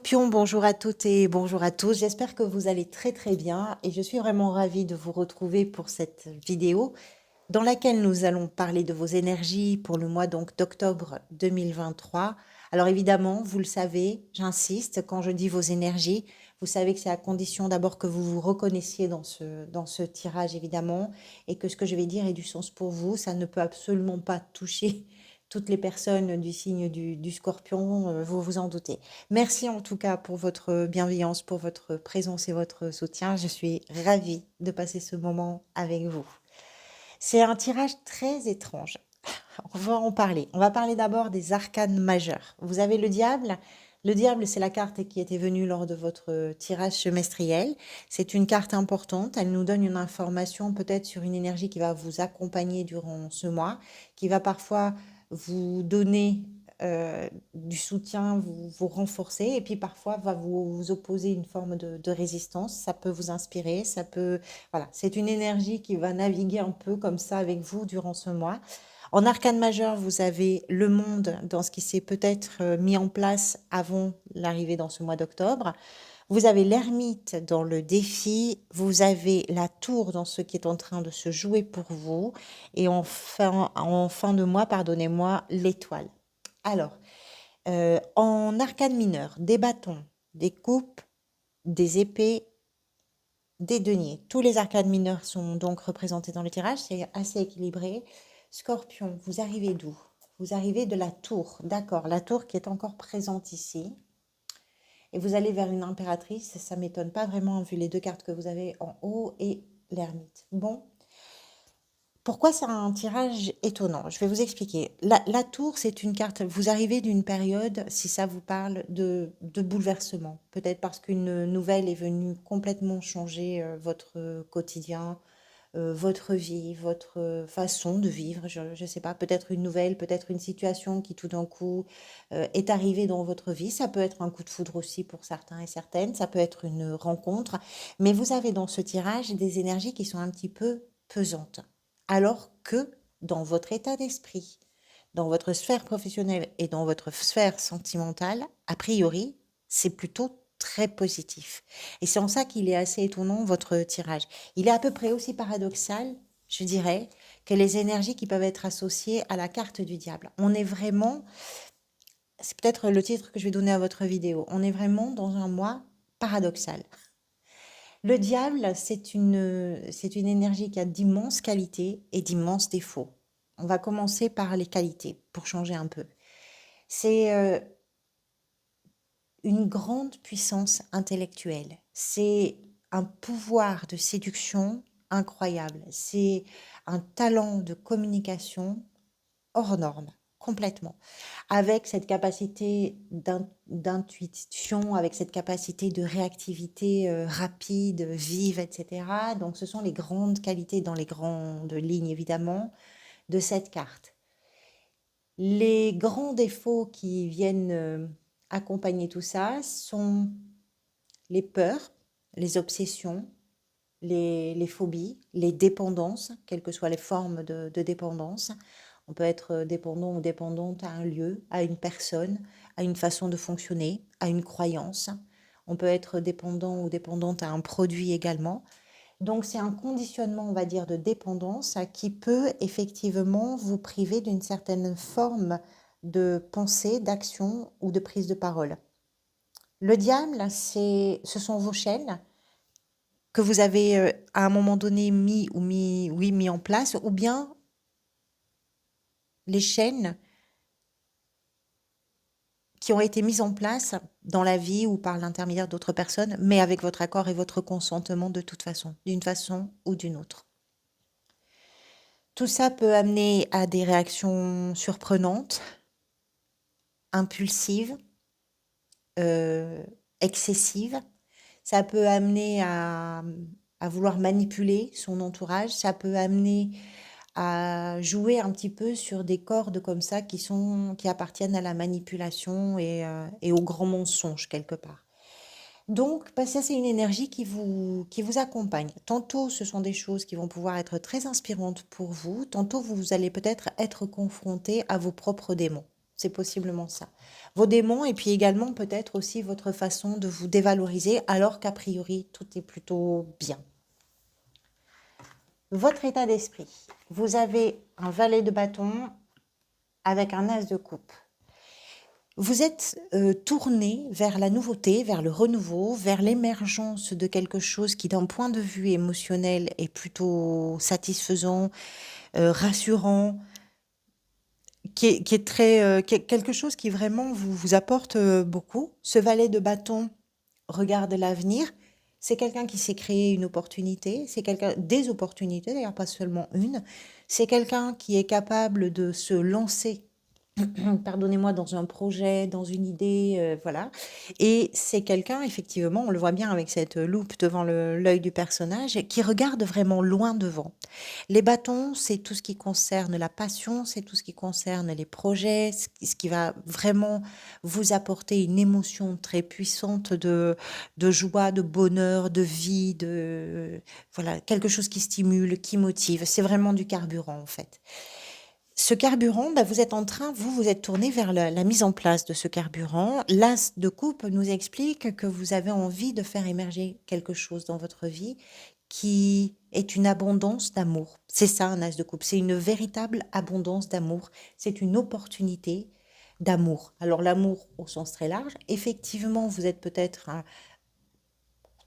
Scorpion, bonjour à toutes et bonjour à tous. J'espère que vous allez très très bien et je suis vraiment ravie de vous retrouver pour cette vidéo dans laquelle nous allons parler de vos énergies pour le mois donc d'octobre 2023. Alors évidemment, vous le savez, j'insiste, quand je dis vos énergies, vous savez que c'est à condition d'abord que vous vous reconnaissiez dans ce tirage évidemment et que ce que je vais dire ait du sens pour vous. Ça ne peut absolument pas toucher toutes les personnes du signe du Scorpion, vous vous en doutez. Merci en tout cas pour votre bienveillance, pour votre présence et votre soutien. Je suis ravie de passer ce moment avec vous. C'est un tirage très étrange. On va en parler. On va parler d'abord des arcanes majeurs. Vous avez le diable. Le diable, c'est la carte qui était venue lors de votre tirage semestriel. C'est une carte importante. Elle nous donne une information peut-être sur une énergie qui va vous accompagner durant ce mois, qui va parfois vous donner du soutien, vous renforcer, et puis parfois va vous opposer une forme de résistance. Ça peut vous inspirer, ça peut... Voilà, c'est une énergie qui va naviguer un peu comme ça avec vous durant ce mois. En arcane majeur, vous avez le monde dans ce qui s'est peut-être mis en place avant l'arrivée dans ce mois d'octobre. Vous avez l'ermite dans le défi, vous avez la tour dans ce qui est en train de se jouer pour vous, et en fin de mois, pardonnez-moi, l'étoile. Alors, en arcane mineur, des bâtons, des coupes, des épées, des deniers. Tous les arcanes mineurs sont donc représentés dans le tirage, c'est assez équilibré. Scorpion, vous arrivez d'où? Vous arrivez de la tour, d'accord, la tour qui est encore présente ici. Et vous allez vers une impératrice, ça ne m'étonne pas vraiment vu les deux cartes que vous avez en haut et l'ermite. Bon, pourquoi c'est un tirage étonnant? Je vais vous expliquer. La tour, c'est une carte, vous arrivez d'une période, si ça vous parle, de bouleversement. Peut-être parce qu'une nouvelle est venue complètement changer votre quotidien, votre vie, votre façon de vivre, je ne sais pas, peut-être une nouvelle, peut-être une situation qui tout d'un coup est arrivée dans votre vie. Ça peut être un coup de foudre aussi pour certains et certaines, ça peut être une rencontre, mais vous avez dans ce tirage des énergies qui sont un petit peu pesantes. Alors que dans votre état d'esprit, dans votre sphère professionnelle et dans votre sphère sentimentale, a priori, c'est plutôt très positif. Et c'est en ça qu'il est assez étonnant, votre tirage. Il est à peu près aussi paradoxal, je dirais, que les énergies qui peuvent être associées à la carte du diable. On est vraiment, c'est peut-être le titre que je vais donner à votre vidéo, on est vraiment dans un mois paradoxal. Le diable, c'est une énergie qui a d'immenses qualités et d'immenses défauts. On va commencer par les qualités, pour changer un peu. C'est une grande puissance intellectuelle. C'est un pouvoir de séduction incroyable. C'est un talent de communication hors norme, complètement. Avec cette capacité d'intuition, avec cette capacité de réactivité rapide, vive, etc. Donc ce sont les grandes qualités dans les grandes lignes, évidemment, de cette carte. Les grands défauts qui viennent accompagner tout ça sont les peurs, les obsessions, les phobies, les dépendances, quelles que soient les formes de dépendance. On peut être dépendant ou dépendante à un lieu, à une personne, à une façon de fonctionner, à une croyance. On peut être dépendant ou dépendante à un produit également. Donc c'est un conditionnement, on va dire, de dépendance qui peut effectivement vous priver d'une certaine forme de pensée, d'action ou de prise de parole. Le diable, ce sont vos chaînes que vous avez à un moment donné mis en place, ou bien les chaînes qui ont été mises en place dans la vie ou par l'intermédiaire d'autres personnes, mais avec votre accord et votre consentement de toute façon, d'une façon ou d'une autre. Tout ça peut amener à des réactions surprenantes, impulsives, euh, excessives. Ça peut amener à vouloir manipuler son entourage. Ça peut amener à jouer un petit peu sur des cordes comme ça qui appartiennent à la manipulation et au grand mensonge quelque part. Donc, ça, c'est une énergie qui vous accompagne. Tantôt, ce sont des choses qui vont pouvoir être très inspirantes pour vous. Tantôt, vous allez peut-être être confronté à vos propres démons. C'est possiblement ça. Vos démons et puis également peut-être aussi votre façon de vous dévaloriser alors qu'a priori tout est plutôt bien. Votre état d'esprit. Vous avez un valet de bâton avec un as de coupe. Vous êtes tourné vers la nouveauté, vers le renouveau, vers l'émergence de quelque chose qui, d'un point de vue émotionnel, est plutôt satisfaisant, rassurant, qui est très, quelque chose qui vraiment vous apporte beaucoup. Ce valet de bâton regarde l'avenir. C'est quelqu'un qui s'est créé une opportunité. C'est quelqu'un, des opportunités d'ailleurs, pas seulement une. C'est quelqu'un qui est capable de se lancer pardonnez-moi, dans un projet, dans une idée, voilà. Et c'est quelqu'un, effectivement, on le voit bien avec cette loupe devant l'œil du personnage, qui regarde vraiment loin devant. Les bâtons, c'est tout ce qui concerne la passion, c'est tout ce qui concerne les projets, ce qui va vraiment vous apporter une émotion très puissante de joie, de bonheur, de vie, voilà, quelque chose qui stimule, qui motive. C'est vraiment du carburant, en fait. Ce carburant, bah, vous êtes en train, vous êtes tourné vers la mise en place de ce carburant. L'as de coupe nous explique que vous avez envie de faire émerger quelque chose dans votre vie qui est une abondance d'amour. C'est ça un as de coupe, c'est une véritable abondance d'amour. C'est une opportunité d'amour. Alors l'amour au sens très large, effectivement, vous êtes peut-être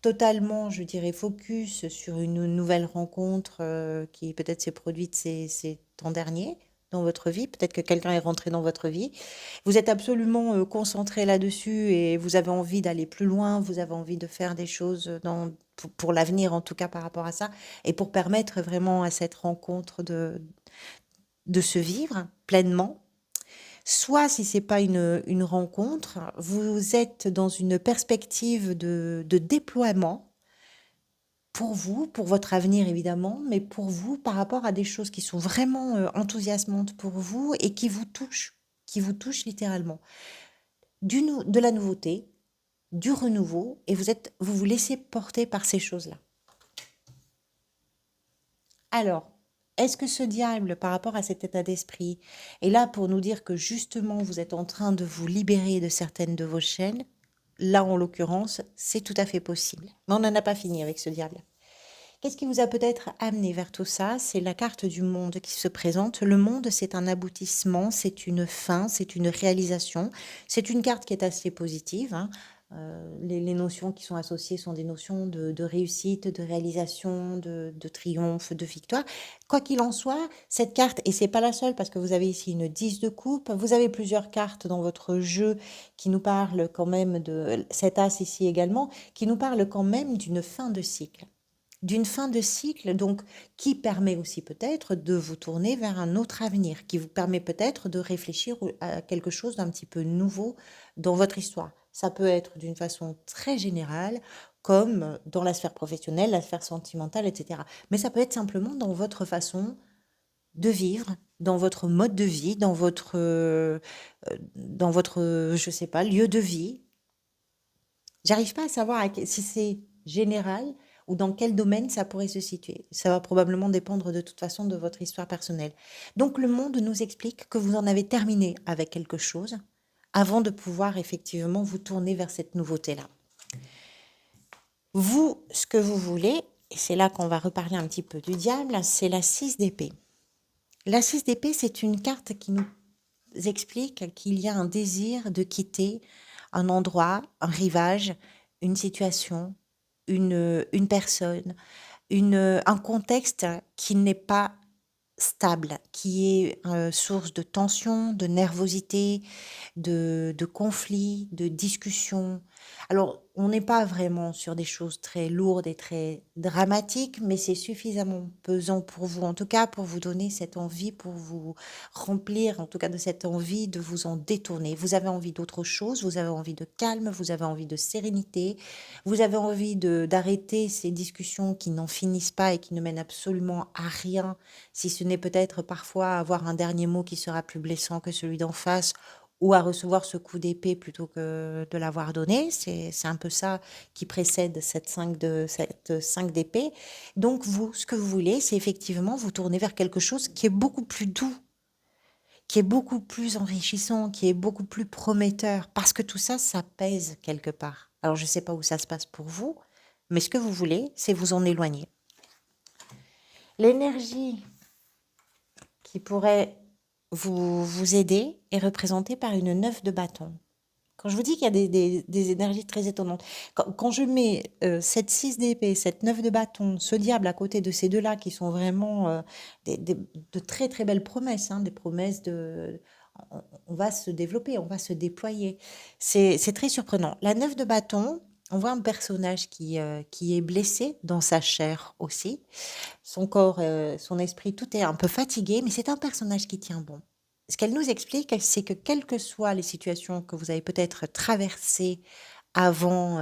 totalement, je dirais, focus sur une nouvelle rencontre qui peut-être s'est produite ces temps derniers dans votre vie. Peut-être que quelqu'un est rentré dans votre vie. Vous êtes absolument concentré là-dessus et vous avez envie d'aller plus loin. Vous avez envie de faire des choses pour l'avenir, en tout cas par rapport à ça, et pour permettre vraiment à cette rencontre de se vivre pleinement. Soit, si c'est pas une rencontre, vous êtes dans une perspective de déploiement pour vous, pour votre avenir évidemment, mais pour vous par rapport à des choses qui sont vraiment enthousiasmantes pour vous et qui vous touchent littéralement. De la nouveauté, du renouveau, et vous vous laissez porter par ces choses-là. Alors, est-ce que ce diable, par rapport à cet état d'esprit, est là pour nous dire que justement vous êtes en train de vous libérer de certaines de vos chaînes? Là, en l'occurrence, c'est tout à fait possible. Mais on n'en a pas fini avec ce diable. Qu'est-ce qui vous a peut-être amené vers tout ça? C'est la carte du monde qui se présente. Le monde, c'est un aboutissement, c'est une fin, c'est une réalisation. C'est une carte qui est assez positive, hein. Les notions qui sont associées sont des notions de réussite, de réalisation, de triomphe, de victoire. Quoi qu'il en soit, cette carte, et c'est pas la seule parce que vous avez ici une 10 de coupe, vous avez plusieurs cartes dans votre jeu qui nous parlent quand même de cet as ici également, qui nous parlent quand même d'une fin de cycle. D'une fin de cycle, donc qui permet aussi peut-être de vous tourner vers un autre avenir, qui vous permet peut-être de réfléchir à quelque chose d'un petit peu nouveau dans votre histoire. Ça peut être d'une façon très générale, comme dans la sphère professionnelle, la sphère sentimentale, etc. Mais ça peut être simplement dans votre façon de vivre, dans votre mode de vie, dans votre, je sais pas, lieu de vie. J'arrive pas à savoir si c'est général ou dans quel domaine ça pourrait se situer. Ça va probablement dépendre de toute façon de votre histoire personnelle. Donc le monde nous explique que vous en avez terminé avec quelque chose avant de pouvoir effectivement vous tourner vers cette nouveauté-là. Vous, ce que vous voulez, et c'est là qu'on va reparler un petit peu du diable, c'est la 6 d'épée. La 6 d'épée, c'est une carte qui nous explique qu'il y a un désir de quitter un endroit, un rivage, une situation, une personne, un contexte qui n'est pas stable, qui est source de tension, de nervosité, de conflits, de discussions. Alors, on n'est pas vraiment sur des choses très lourdes et très dramatiques, mais c'est suffisamment pesant pour vous, en tout cas pour vous donner cette envie, pour vous remplir, en tout cas de cette envie de vous en détourner. Vous avez envie d'autre chose, vous avez envie de calme, vous avez envie de sérénité, vous avez envie d'arrêter ces discussions qui n'en finissent pas et qui ne mènent absolument à rien, si ce n'est peut-être parfois avoir un dernier mot qui sera plus blessant que celui d'en face, ou à recevoir ce coup d'épée plutôt que de l'avoir donné. C'est un peu ça qui précède cette 5 d'épée. Donc vous, ce que vous voulez, c'est effectivement vous tourner vers quelque chose qui est beaucoup plus doux, qui est beaucoup plus enrichissant, qui est beaucoup plus prometteur, parce que tout ça, ça pèse quelque part. Alors, je ne sais pas où ça se passe pour vous, mais ce que vous voulez, c'est vous en éloigner. L'énergie qui pourrait vous aider est représentée par une 9 de bâton. Quand je vous dis qu'il y a des énergies très étonnantes, quand je mets cette 6 d'épée, cette 9 de bâton, ce diable à côté de ces deux-là qui sont vraiment de très très belles promesses, hein, des promesses on va se développer, on va se déployer. C'est très surprenant. La 9 de bâton, on voit un personnage qui est blessé dans sa chair aussi. Son corps, son esprit, tout est un peu fatigué, mais c'est un personnage qui tient bon. Ce qu'elle nous explique, c'est que quelles que soient les situations que vous avez peut-être traversées avant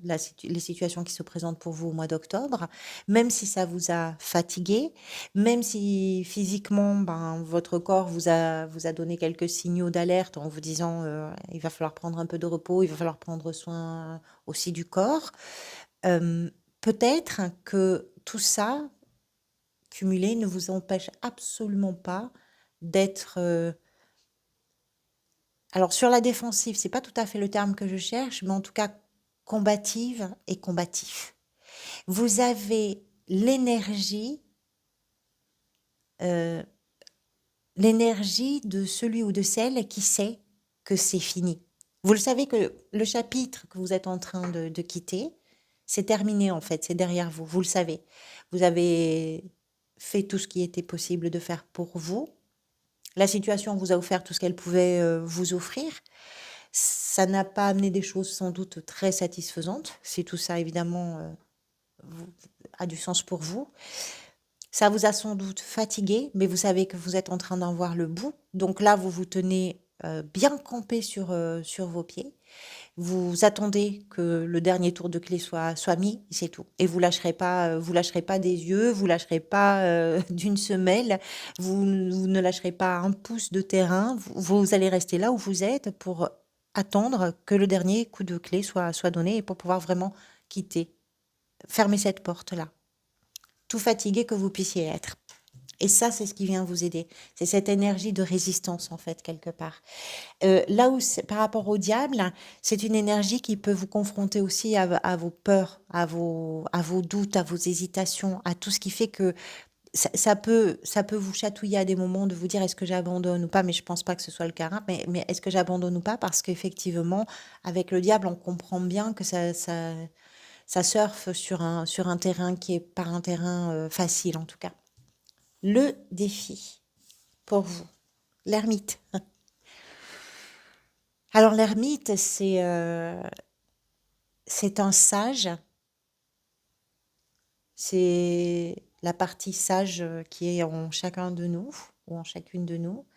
les situations qui se présentent pour vous au mois d'octobre, même si ça vous a fatigué, même si physiquement, ben, votre corps vous a donné quelques signaux d'alerte en vous disant il va falloir prendre un peu de repos, il va falloir prendre soin aussi du corps, peut-être que tout ça cumulé ne vous empêche absolument pas d'être alors sur la défensive, c'est pas tout à fait le terme que je cherche, mais en tout cas combative et combatif. Vous avez euh, l'énergie de celui ou de celle qui sait que c'est fini. Vous le savez que le chapitre que vous êtes en train de quitter, c'est terminé en fait, c'est derrière vous, vous le savez. Vous avez fait tout ce qui était possible de faire pour vous. La situation vous a offert tout ce qu'elle pouvait vous offrir. Ça n'a pas amené des choses sans doute très satisfaisantes, si tout ça évidemment a du sens pour vous. Ça vous a sans doute fatigué, mais vous savez que vous êtes en train d'en voir le bout. Donc là, vous vous tenez bien campé sur vos pieds. Vous attendez que le dernier tour de clé soit mis, c'est tout. Et vous lâcherez pas des yeux, vous lâcherez pas d'une semelle, vous ne lâcherez pas un pouce de terrain. Vous allez rester là où vous êtes pour attendre que le dernier coup de clé soit donné et pour pouvoir vraiment quitter, fermer cette porte-là. Tout fatigué que vous puissiez être. Et ça, c'est ce qui vient vous aider. C'est cette énergie de résistance, en fait, quelque part. Là où, par rapport au diable, c'est une énergie qui peut vous confronter aussi à vos peurs, à vos doutes, à vos hésitations, à tout ce qui fait que ça peut vous chatouiller à des moments de vous dire est-ce que j'abandonne ou pas, mais je pense pas que ce soit le cas, hein, mais est-ce que j'abandonne ou pas, parce qu'effectivement, avec le diable, on comprend bien que ça surfe sur un terrain qui est pas un terrain facile, en tout cas. Le défi pour vous, l'ermite. Alors l'ermite, c'est un sage, c'est la partie sage qui est en chacun de nous ou en chacune de nous.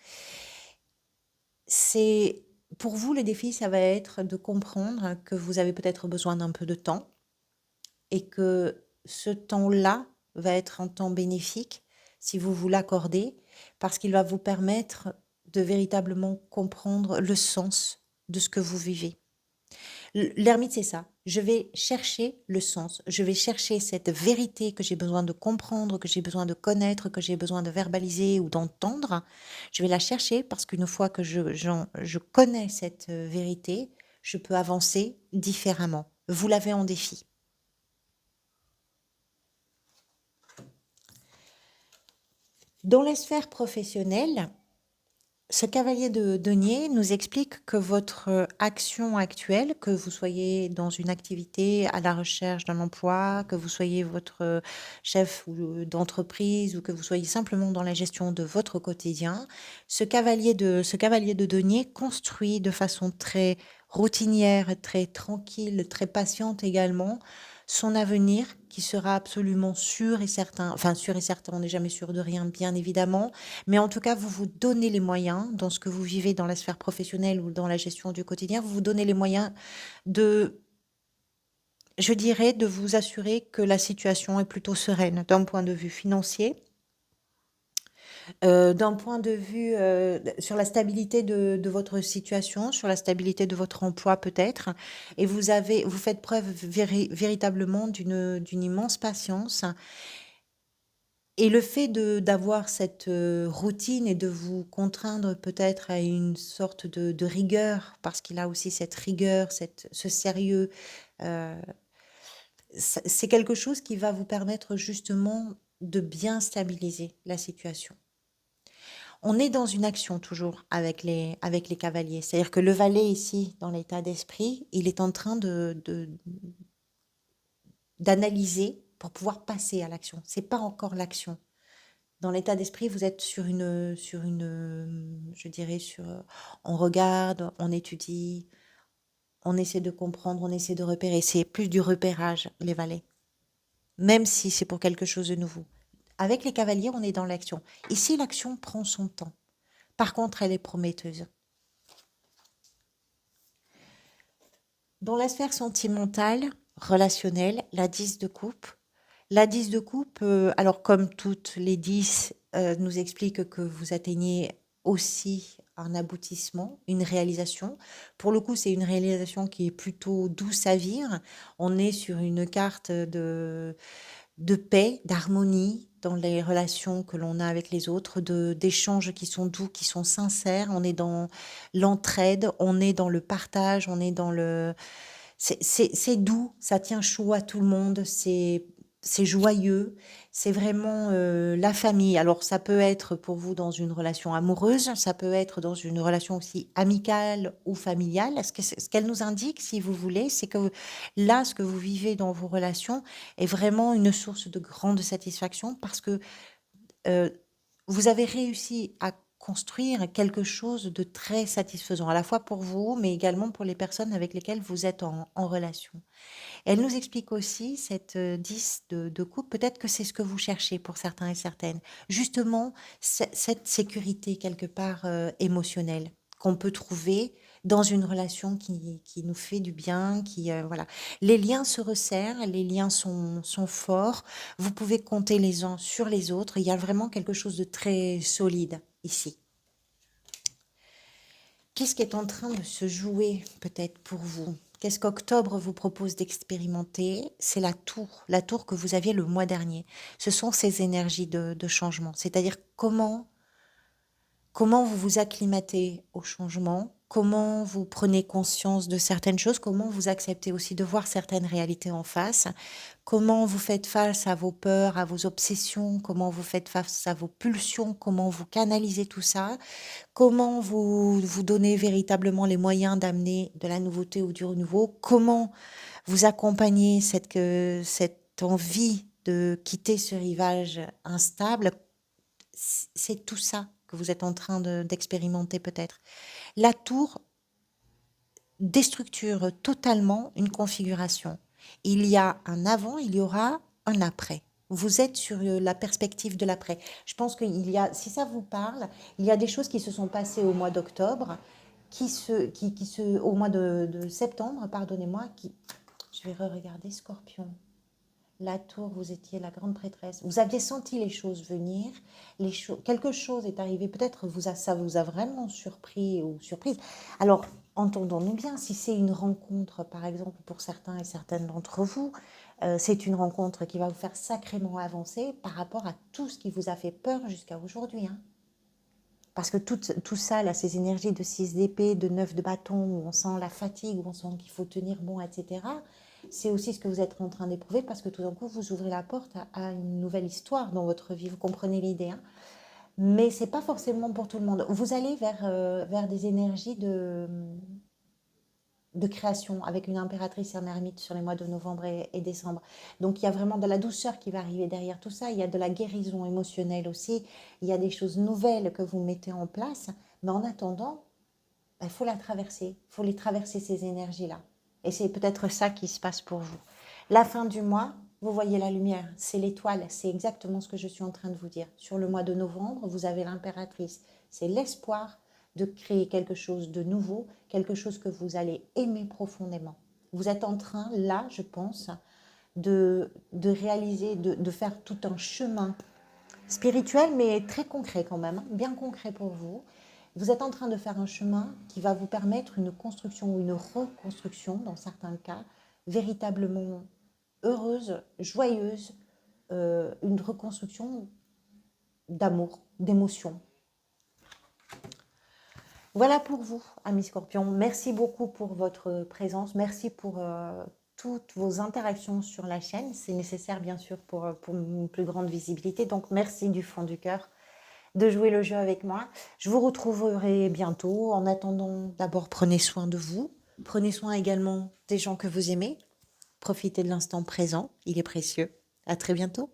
C'est pour vous le défi, ça va être de comprendre que vous avez peut-être besoin d'un peu de temps et que ce temps-là va être un temps bénéfique si vous vous l'accordez parce qu'il va vous permettre de véritablement comprendre le sens de ce que vous vivez. L'ermite, c'est ça. Je vais chercher le sens. Je vais chercher cette vérité que j'ai besoin de comprendre, que j'ai besoin de connaître, que j'ai besoin de verbaliser ou d'entendre. Je vais la chercher parce qu'une fois que je connais cette vérité, je peux avancer différemment. Vous l'avez en défi. Dans la sphère professionnelle, ce cavalier de denier nous explique que votre action actuelle, que vous soyez dans une activité à la recherche d'un emploi, que vous soyez votre chef d'entreprise ou que vous soyez simplement dans la gestion de votre quotidien, ce cavalier de denier construit de façon très routinière, très tranquille, très patiente également, son avenir qui sera absolument sûr et certain. Enfin, sûr et certain, on n'est jamais sûr de rien, bien évidemment, mais en tout cas, vous vous donnez les moyens, dans ce que vous vivez dans la sphère professionnelle ou dans la gestion du quotidien, vous vous donnez les moyens de, je dirais, de vous assurer que la situation est plutôt sereine d'un point de vue financier, d'un point de vue sur la stabilité de votre situation, sur la stabilité de votre emploi peut-être, et vous faites preuve véritablement d'une immense patience Et le fait d'avoir cette routine et de vous contraindre peut-être à une sorte de rigueur, parce qu'il a aussi cette rigueur, ce sérieux, euh, c'est quelque chose qui va vous permettre justement de bien stabiliser la situation. On est dans une action toujours avec les cavaliers. C'est-à-dire que le valet ici, dans l'état d'esprit, il est en train d'analyser pour pouvoir passer à l'action. C'est pas encore l'action. Dans l'état d'esprit, vous êtes je dirais, on regarde, on étudie, on essaie de comprendre, on essaie de repérer. C'est plus du repérage, les valets, même si c'est pour quelque chose de nouveau. Avec les cavaliers, on est dans l'action. Ici, l'action prend son temps. Par contre, elle est prometteuse. Dans la sphère sentimentale, relationnelle, la 10 de coupe. La 10 de coupe, alors comme toutes les 10, nous explique que vous atteignez aussi un aboutissement, une réalisation. Pour le coup, c'est une réalisation qui est plutôt douce à vivre. On est sur une carte de paix, d'harmonie dans les relations que l'on a avec les autres, d'échanges qui sont doux, qui sont sincères. On est dans l'entraide, on est dans le partage, on est dans le... C'est doux, ça tient chaud à tout le monde, c'est joyeux, c'est vraiment la famille. Alors ça peut être pour vous dans une relation amoureuse, ça peut être dans une relation aussi amicale ou familiale. Ce qu'elle nous indique, si vous voulez, c'est que là, ce que vous vivez dans vos relations est vraiment une source de grande satisfaction parce que euh, vous avez réussi à construire quelque chose de très satisfaisant, à la fois pour vous, mais également pour les personnes avec lesquelles vous êtes en relation. Elle nous explique aussi, cette 10 de coupe, peut-être que c'est ce que vous cherchez pour certains et certaines. Justement, cette sécurité quelque part émotionnelle qu'on peut trouver dans une relation qui nous fait du bien, voilà. Les liens se resserrent, les liens sont forts, vous pouvez compter les uns sur les autres, il y a vraiment quelque chose de très solide ici. Qu'est-ce qui est en train de se jouer peut-être pour vous? Qu'est-ce qu'octobre vous propose d'expérimenter? C'est la tour que vous aviez le mois dernier. Ce sont ces énergies de changement. C'est-à-dire comment vous vous acclimatez au changement, comment vous prenez conscience de certaines choses, comment vous acceptez aussi de voir certaines réalités en face, comment vous faites face à vos peurs, à vos obsessions, comment vous faites face à vos pulsions, comment vous canalisez tout ça, comment vous vous donnez véritablement les moyens d'amener de la nouveauté ou du renouveau, comment vous accompagnez cette envie de quitter ce rivage instable. C'est tout ça que vous êtes en train d'expérimenter peut-être. La tour déstructure totalement une configuration. Il y a un avant, il y aura un après. Vous êtes sur la perspective de l'après. Je pense qu'il y a, si ça vous parle, il y a des choses qui se sont passées au mois d'octobre, au mois de septembre, pardonnez-moi, je vais re-regarder Scorpion. La tour, vous étiez la grande prêtresse. Vous aviez senti les choses venir. Quelque chose est arrivé. Peut-être ça vous a vraiment surpris ou surprise. Alors, entendons-nous bien, si c'est une rencontre, par exemple, pour certains et certaines d'entre vous, c'est une rencontre qui va vous faire sacrément avancer par rapport à tout ce qui vous a fait peur jusqu'à aujourd'hui. Hein. Parce que tout ça, là, ces énergies de 6 d'épée, de 9 de bâton, où on sent la fatigue, où on sent qu'il faut tenir bon, etc., c'est aussi ce que vous êtes en train d'éprouver parce que tout d'un coup, vous ouvrez la porte à une nouvelle histoire dans votre vie. Vous comprenez l'idée, hein. Mais c'est pas forcément pour tout le monde. Vous allez vers des énergies de création avec une impératrice et un ermite sur les mois de novembre et décembre. Donc il y a vraiment de la douceur qui va arriver derrière tout ça. Il y a de la guérison émotionnelle aussi. Il y a des choses nouvelles que vous mettez en place. Mais en attendant, il faut la traverser. Il faut les traverser, ces énergies-là. Et c'est peut-être ça qui se passe pour vous. La fin du mois, vous voyez la lumière, c'est l'étoile, c'est exactement ce que je suis en train de vous dire. Sur le mois de novembre, vous avez l'impératrice. C'est l'espoir de créer quelque chose de nouveau, quelque chose que vous allez aimer profondément. Vous êtes en train, là, je pense, de réaliser, de faire tout un chemin spirituel, mais très concret quand même, hein, bien concret pour vous. Vous êtes en train de faire un chemin qui va vous permettre une construction ou une reconstruction, dans certains cas, véritablement heureuse, joyeuse, une reconstruction d'amour, d'émotion. Voilà pour vous, amis scorpions. Merci beaucoup pour votre présence. Merci pour toutes vos interactions sur la chaîne. C'est nécessaire, bien sûr, pour une plus grande visibilité. Donc, merci du fond du cœur de jouer le jeu avec moi. Je vous retrouverai bientôt. En attendant, d'abord, prenez soin de vous. Prenez soin également des gens que vous aimez. Profitez de l'instant présent. Il est précieux. À très bientôt.